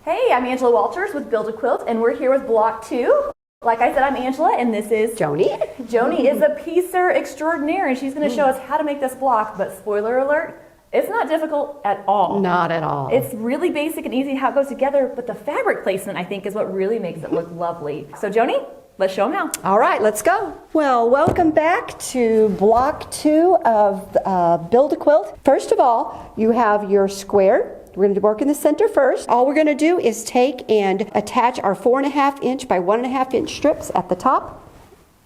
Hey, I'm Angela Walters with Build a Quilt, and we're here with Block 2. Like I said, I'm Angela, and this is Joni. Joni is a piecer extraordinaire, and she's going to show us how to make this block, but spoiler alert, it's not difficult at all. Not at all. It's really basic and easy how it goes together, but the fabric placement, I think, is what really makes it look lovely. So Joni, let's show them how. All right, let's go. Well, welcome back to Block 2 of Build a Quilt. First of all, you have your square. We're going to work in the center first. All we're going to do is take and attach our 4.5 inch by 1.5 inch strips at the top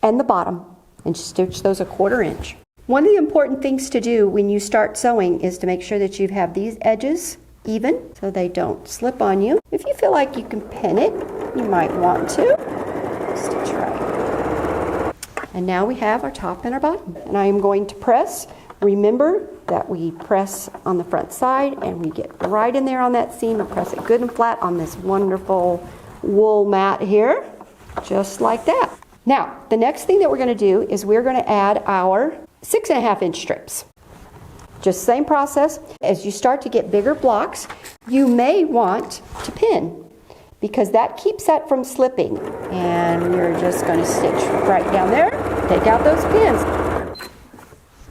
and the bottom and stitch those 1/4 inch. One of the important things to do when you start sewing is to make sure that you have these edges even so they don't slip on you. If you feel like you can pin it, you might want to. Stitch right. And now we have our top and our bottom. And I am going to press. Remember that we press on the front side and we get right in there on that seam and press it good and flat on this wonderful wool mat here, just like that. Now, the next thing that we're going to do is we're going to add our 6.5 inch strips. Just same process. As you start to get bigger blocks, you may want to pin because that keeps that from slipping. And we're just going to stitch right down there, take out those pins.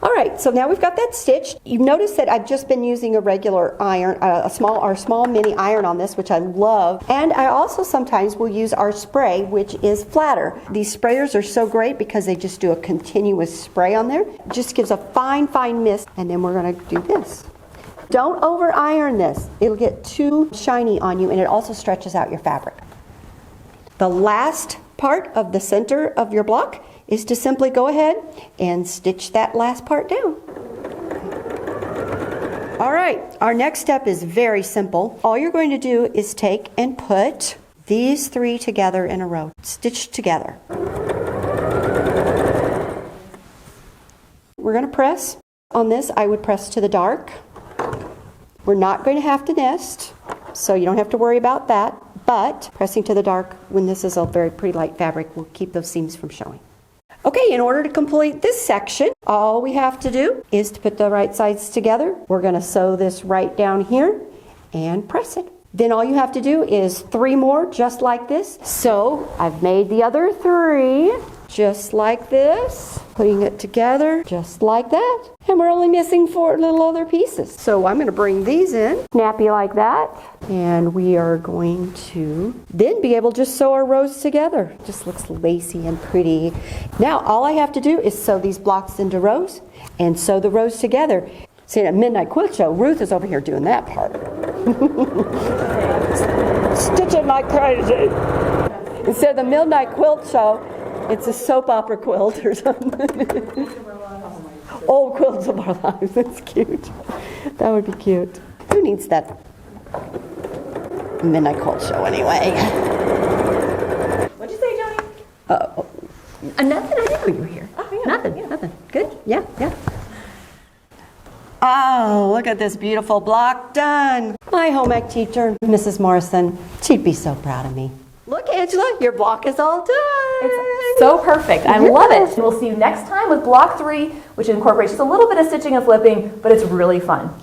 All right, so now we've got that stitched. You've noticed that I've just been using a regular iron, a small mini iron on this, which I love. And I also sometimes will use our spray, which is flatter. These sprayers are so great because they just do a continuous spray on there. It just gives a fine, fine mist. And then we're gonna do this. Don't over iron this. It'll get too shiny on you and it also stretches out your fabric. The last part of the center of your block is to simply go ahead and stitch that last part down. All right, our next step is very simple. All you're going to do is take and put these 3 together in a row, stitched together. We're going to press on this. I would press to the dark. We're not going to have to nest, so you don't have to worry about that, but pressing to the dark when this is a very pretty light fabric will keep those seams from showing. Okay, in order to complete this section, all we have to do is to put the right sides together. We're going to sew this right down here and press it. Then all you have to do is 3 more just like this. So I've made the other 3 just like this, putting it together just like that. And we're only missing 4 little other pieces. So I'm going to bring these in, snappy like that. And we are going to then be able to just sew our rows together. It just looks lacy and pretty. Now all I have to do is sew these blocks into rows and sew the rows together. See, at Midnight Quilt Show, Ruth is over here doing that part. Stitching like crazy. Instead of the Midnight Quilt Show, it's a soap opera quilt or something. Old quilts of our lives. That's cute. That would be cute. Who needs that Midnight Quilt Show anyway? What'd you say, Joni? Nothing. I didn't know you were here. Oh, yeah. Nothing. Good? Yeah. Oh, look at this beautiful block done. My home ec teacher, Mrs. Morrison, she'd be so proud of me. Look, Angela, your block is all done. It's so perfect. I love it. We'll see you next time with Block 3, which incorporates just a little bit of stitching and flipping, but it's really fun.